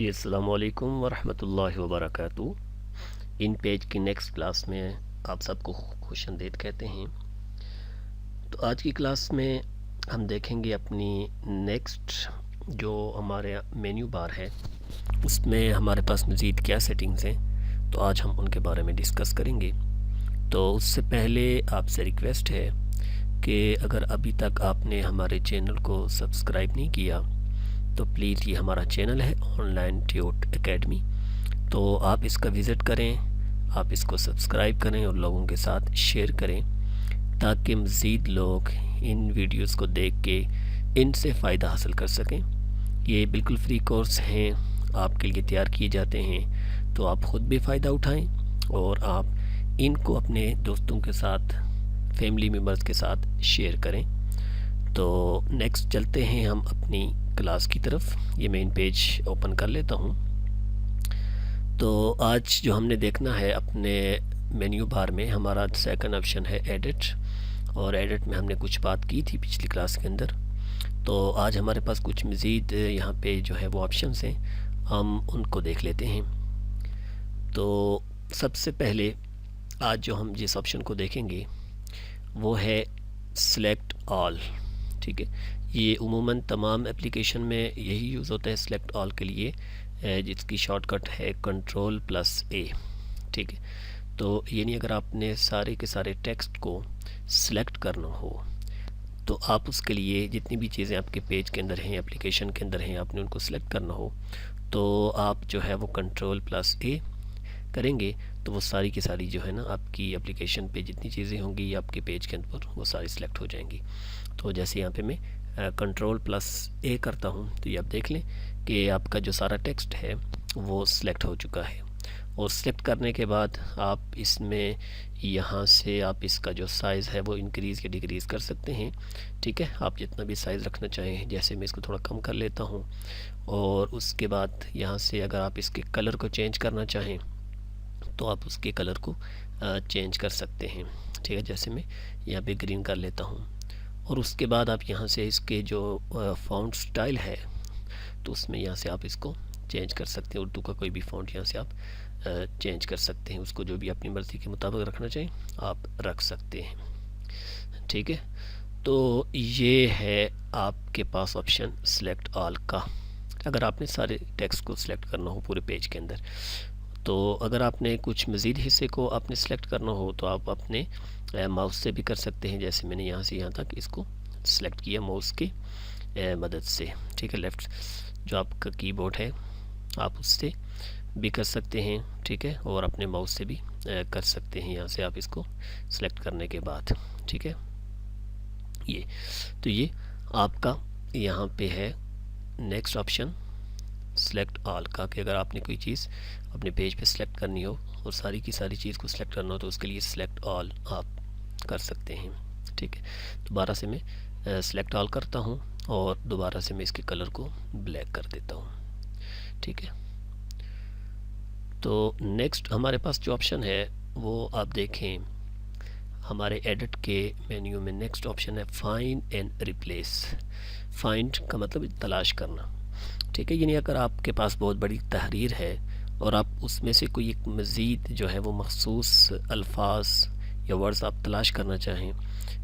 जी अस्सलाम वालेकुम वरहमतुल्लाहि वबरकातुहू। इन पेज की नेक्स्ट क्लास में आप सबको खुशामदीद कहते हैं। तो आज की क्लास में हम देखेंगे अपनी नेक्स्ट जो हमारे मेन्यू बार है उसमें हमारे पास मज़ीद क्या सेटिंग्स हैं, तो आज हम उनके बारे में डिस्कस करेंगे। तो उससे पहले आपसे रिक्वेस्ट है कि अगर अभी तक आपने हमारे चैनल को सब्सक्राइब नहीं किया तो प्लीज़, ये हमारा चैनल है ऑनलाइन ट्यूट एकेडमी, तो आप इसका विज़िट करें, आप इसको सब्सक्राइब करें और लोगों के साथ शेयर करें ताकि मज़ीद लोग इन वीडियोस को देख के इनसे फ़ायदा हासिल कर सकें। ये बिल्कुल फ्री कोर्स हैं, आपके लिए तैयार किए जाते हैं, तो आप ख़ुद भी फ़ायदा उठाएं और आप इनको अपने दोस्तों के साथ, फैमिली मेम्बर्स के साथ शेयर करें। तो नेक्स्ट चलते हैं हम अपनी क्लास की तरफ। ये मेन पेज ओपन कर लेता हूँ। तो आज जो हमने देखना है अपने मेन्यू बार में, हमारा सेकंड ऑप्शन है एडिट, और एडिट में हमने कुछ बात की थी पिछली क्लास के अंदर। तो आज हमारे पास कुछ मज़ीद यहाँ पे जो है वो ऑप्शंस हैं, हम उनको देख लेते हैं। तो सबसे पहले आज जो हम जिस ऑप्शन को देखेंगे वो है सिलेक्ट ऑल। ठीक है, ये उमूमन तमाम एप्लीकेशन में यही यूज़ होता है सिलेक्ट ऑल के लिए, जिसकी शॉर्टकट है Ctrl+A। ठीक है, तो यानी अगर आपने सारे के सारे टेक्स्ट को सिलेक्ट करना हो तो आप उसके लिए जितनी भी चीज़ें आपके पेज के अंदर हैं, एप्लीकेशन के अंदर हैं, आपने उनको सिलेक्ट करना हो तो आप जो है वो Ctrl+A करेंगे तो वो सारी की सारी जो है ना आपकी एप्लीकेशन पे जितनी चीज़ें होंगी आपके पेज के अंदर वो सारी सिलेक्ट हो जाएंगी। तो जैसे यहाँ पे मैं Ctrl+A करता हूँ तो ये आप देख लें कि आपका जो सारा टेक्स्ट है वो सिलेक्ट हो चुका है। और सिलेक्ट करने के बाद आप इसमें यहाँ से आप इसका जो साइज़ है वो इंक्रीज़ या डिक्रीज़ कर सकते हैं। ठीक है, आप जितना भी साइज़ रखना चाहें, जैसे मैं इसको थोड़ा कम कर लेता हूँ। और उसके बाद यहाँ से अगर आप इसके कलर को चेंज करना चाहें तो आप उसके कलर को चेंज कर सकते हैं। ठीक है, जैसे मैं यहाँ पे ग्रीन कर लेता हूँ। और उसके बाद आप यहाँ से इसके जो फ़ॉन्ट स्टाइल है तो उसमें यहाँ से आप इसको चेंज कर सकते हैं। उर्दू का कोई भी फ़ॉन्ट यहाँ से आप चेंज कर सकते हैं, उसको जो भी अपनी मर्ज़ी के मुताबिक रखना चाहें आप रख सकते हैं। ठीक है, तो ये है आपके पास ऑप्शन सिलेक्ट ऑल का, अगर आपने सारे टेक्स्ट को सिलेक्ट करना हो पूरे पेज के अंदर। तो अगर आपने कुछ मज़ीद हिस्से को आपने सेलेक्ट करना हो तो आप अपने माउस से भी कर सकते हैं, जैसे मैंने यहाँ से यहाँ तक इसको सेलेक्ट किया माउस की मदद से। ठीक है, लेफ़्ट जो आपका कीबोर्ड है आप उससे भी कर सकते हैं। ठीक है, और अपने माउस से भी कर सकते हैं यहाँ से आप इसको सेलेक्ट करने के बाद। ठीक है, ये तो ये आपका यहाँ पे है नेक्स्ट ऑप्शन सिलेक्ट ऑल का, कि अगर आपने कोई चीज़ अपने पेज पे सिलेक्ट करनी हो और सारी की सारी चीज़ को सिलेक्ट करना हो तो उसके लिए सिलेक्ट ऑल आप कर सकते हैं। ठीक है, दोबारा से मैं सिलेक्ट ऑल करता हूँ और दोबारा से मैं इसके कलर को ब्लैक कर देता हूँ। ठीक है, तो नेक्स्ट हमारे पास जो ऑप्शन है वो आप देखें हमारे एडिट के मेन्यू में नेक्स्ट ऑप्शन है फाइंड एंड रिप्लेस। फाइंड का मतलब तलाश करना। ठीक है, यानी अगर आपके पास बहुत बड़ी तहरीर है और आप उसमें से कोई एक मज़ीद जो है वो मखसूस अल्फाज या वर्ड्स आप तलाश करना चाहें,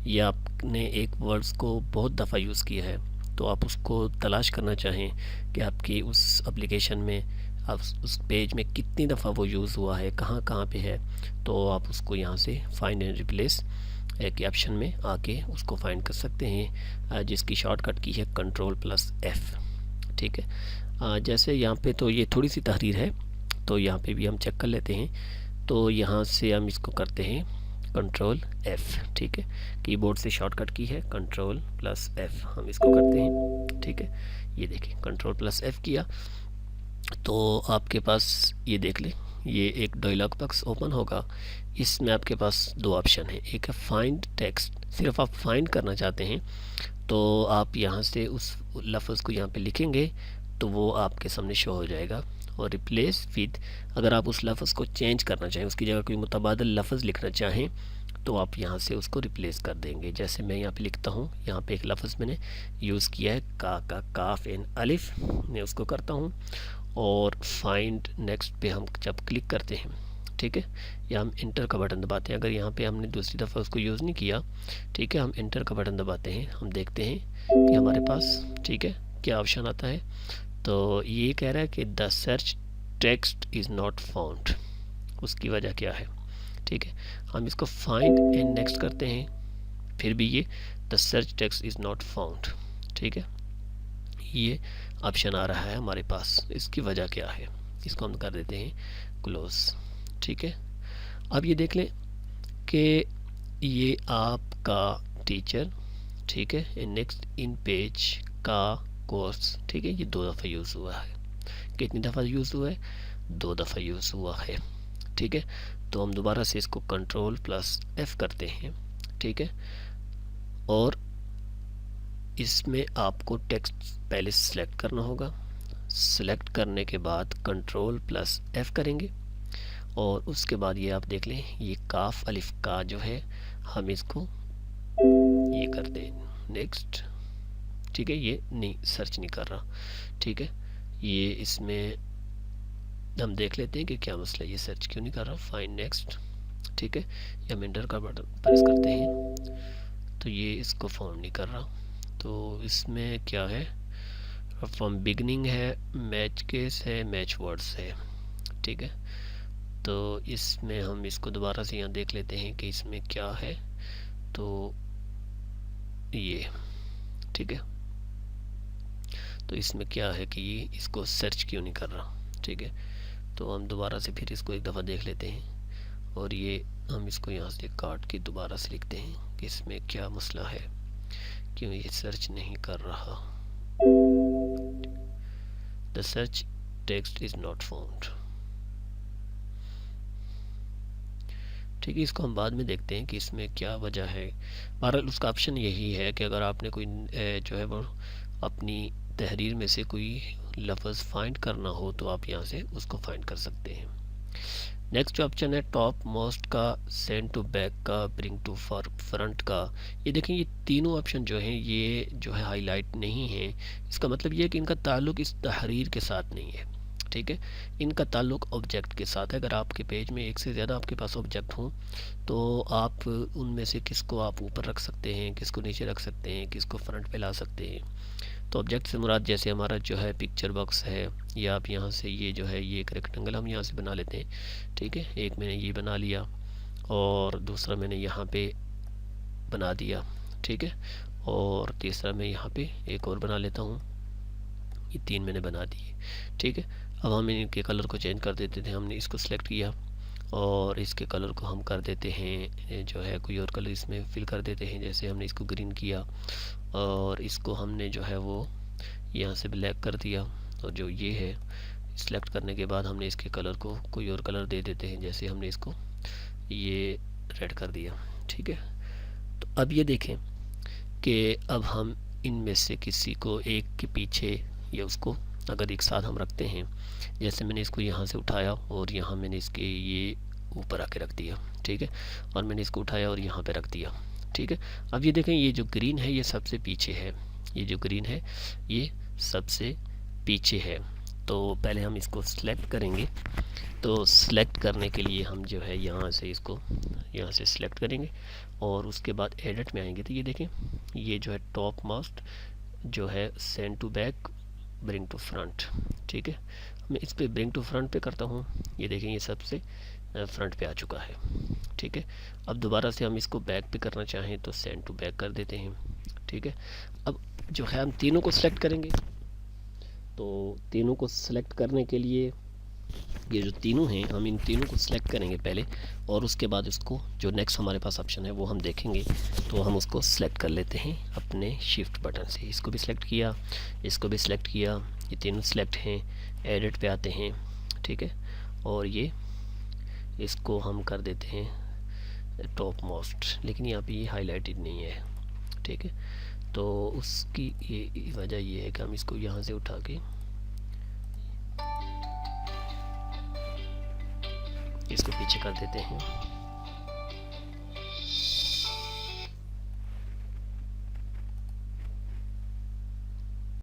या आपने एक वर्ड्स को बहुत दफ़ा यूज़ किया है तो आप उसको तलाश करना चाहें कि आपकी उस एप्लीकेशन में आप उस पेज में कितनी दफ़ा वो यूज़ हुआ है, कहाँ कहाँ पे है, तो आप उसको यहाँ से फाइंड एंड रिप्लेस के ऑप्शन में आके उसको फाइंड कर सकते हैं, जिसकी शॉर्टकट की है Ctrl+F। ठीक है, जैसे यहाँ पे तो ये थोड़ी सी तहरीर है तो यहाँ पे भी हम चेक कर लेते हैं। तो यहाँ से हम इसको करते हैं Ctrl+F। ठीक है, कीबोर्ड से शॉर्टकट की है Ctrl+F, हम इसको करते हैं। ठीक है, ये देखिए Ctrl+F किया तो आपके पास ये देख लें, ये एक डायलॉग बॉक्स ओपन होगा। इसमें आपके पास दो ऑप्शन है, एक है फाइंड टेक्स्ट, सिर्फ आप फाइंड करना चाहते हैं तो आप यहाँ से उस लफ्ज़ को यहाँ पे लिखेंगे तो वो आपके सामने शो हो जाएगा। और रिप्लेस विद, अगर आप उस लफ्ज़ को चेंज करना चाहें, उसकी जगह कोई मुतबादल लफ्ज़ लिखना चाहें तो आप यहाँ से उसको रिप्लेस कर देंगे। जैसे मैं यहाँ पे लिखता हूँ, यहाँ पे एक लफ्ज़ मैंने यूज़ किया है का काफ एन अलिफ, मैं उसको करता हूँ और फाइंड नेक्स्ट पे हम जब क्लिक करते हैं, ठीक है, या हम इंटर का बटन दबाते हैं, अगर यहाँ पे हमने दूसरी दफ़ा उसको यूज़ नहीं किया, ठीक है, हम इंटर का बटन दबाते हैं, हम देखते हैं कि हमारे पास, ठीक है, क्या ऑप्शन आता है। तो ये कह रहा है कि the search text is not found, उसकी वजह क्या है, ठीक है। हम इसको फाइंड एंड नेक्स्ट करते हैं, फिर भी ये the search text is not found, ठीक है, ये ऑप्शन आ रहा है हमारे पास, इसकी वजह क्या है, इसको हम कर देते हैं क्लोज, ठीक है। अब ये देख लें कि ये आपका टीचर, ठीक है, नेक्स्ट इन पेज का कोर्स, ठीक है, ये 2 दफ़ा यूज़ हुआ है। कितनी दफ़ा यूज़ हुआ है? 2 दफ़ा यूज़ हुआ है, ठीक है। तो हम दोबारा से इसको Ctrl+F करते हैं, ठीक है, और इसमें आपको टेक्स्ट पहले सेलेक्ट करना होगा। सेलेक्ट करने के बाद Ctrl+F करेंगे और उसके बाद ये आप देख लें, ये काफ अलिफ का जो है, हम इसको ये कर दें नेक्स्ट, ठीक है, ये नहीं सर्च नहीं कर रहा, ठीक है, ये इसमें हम देख लेते हैं कि क्या मसला है, ये सर्च क्यों नहीं कर रहा। फाइंड नेक्स्ट, ठीक है, या हम एंटर का बटन प्रेस करते हैं तो ये इसको फाउंड नहीं कर रहा। तो इसमें क्या है, फ्रॉम बिगनिंग है, मैच केस है, मैच वर्ड्स है, ठीक है। तो इसमें हम इसको दोबारा से यहाँ देख लेते हैं कि इसमें क्या है, तो ये, ठीक है, तो इसमें क्या है कि ये इसको सर्च क्यों नहीं कर रहा, ठीक है। तो हम दोबारा से फिर इसको एक दफ़ा देख लेते हैं और ये हम इसको यहाँ से काट के दोबारा से लिखते हैं कि इसमें क्या मसला है, क्यों ये सर्च नहीं कर रहा। The search text is not found, ठीक है, इसको हम बाद में देखते हैं कि इसमें क्या वजह है। बहरहाल उसका ऑप्शन यही है कि अगर आपने कोई जो है वो अपनी तहरीर में से कोई लफ्ज़ फाइंड करना हो तो आप यहाँ से उसको फाइंड कर सकते हैं। नेक्स्ट जो ऑप्शन है टॉप मोस्ट का, सेंड टू बैक का, ब्रिंग टू फ्रंट का, ये देखें ये तीनों ऑप्शन जो हैं ये जो है हाईलाइट नहीं है। इसका मतलब ये है कि इनका ताल्लुक़ इस तहरीर के साथ नहीं है, ठीक है, इनका ताल्लुक़ ऑब्जेक्ट के साथ है। अगर आपके पेज में एक से ज़्यादा आपके पास ऑब्जेक्ट हों तो आप उनमें से किसको आप ऊपर रख सकते हैं, किसको नीचे रख सकते हैं, किसको फ्रंट पे ला सकते हैं। तो ऑब्जेक्ट से मुराद जैसे हमारा जो है पिक्चर बॉक्स है, या आप यहाँ से ये जो है ये एक रेक्टेंगल हम यहाँ से बना लेते हैं, ठीक है, एक मैंने ये बना लिया और दूसरा मैंने यहाँ पे बना दिया, ठीक है, और तीसरा मैं यहाँ पे एक और बना लेता हूँ, ये 3 मैंने बना दिए, ठीक है। अब हम इनके कलर को चेंज कर देते थे, हमने इसको सिलेक्ट किया और इसके कलर को हम कर देते हैं जो है कोई और कलर इसमें फिल कर देते हैं, जैसे हमने इसको ग्रीन किया और इसको हमने जो है वो यहाँ से ब्लैक कर दिया, और जो ये है सिलेक्ट करने के बाद हमने इसके कलर को कोई और कलर दे देते हैं, जैसे हमने इसको ये रेड कर दिया, ठीक है। तो अब ये देखें कि अब हम इनमें से किसी को एक के पीछे या उसको अगर एक साथ हम रखते हैं, जैसे मैंने इसको यहाँ से उठाया और यहाँ मैंने इसके ये ऊपर आके रख दिया, ठीक है, और मैंने इसको उठाया और यहाँ पे रख दिया, ठीक है। अब ये देखें ये जो ग्रीन है ये सबसे पीछे है, ये जो ग्रीन है ये सबसे पीछे है। तो पहले हम इसको सिलेक्ट करेंगे, तो सिलेक्ट करने के लिए हम जो है यहाँ से इसको यहाँ से सिलेक्ट करेंगे और उसके बाद एडिट में आएंगे। तो ये देखें ये जो है टॉप मोस्ट जो है send to back, bring to front, ठीक है, मैं इस पर ब्रिंग टू फ्रंट पे करता हूँ, ये देखें ये सबसे फ्रंट पे आ चुका है, ठीक है। अब दोबारा से हम इसको बैक पे करना चाहें तो सेंड टू बैक कर देते हैं, ठीक है। अब जो है हम तीनों को सिलेक्ट करेंगे, तो तीनों को सिलेक्ट करने के लिए ये जो तीनों हैं हम इन तीनों को सिलेक्ट करेंगे पहले और उसके बाद इसको जो नेक्स्ट हमारे पास ऑप्शन है वो हम देखेंगे, तो हम उसको सिलेक्ट कर लेते हैं अपने शिफ्ट बटन से। इसको भी सिलेक्ट किया, इसको भी सिलेक्ट किया, ये तीनों सिलेक्ट हैं, एडिट पे आते हैं, ठीक है, और ये इसको हम कर देते हैं टॉप मोस्ट, लेकिन यहाँ पे ये हाईलाइटेड नहीं है, ठीक है। तो उसकी ये वजह ये है कि हम इसको यहाँ से उठा के इसको पीछे कर देते हैं,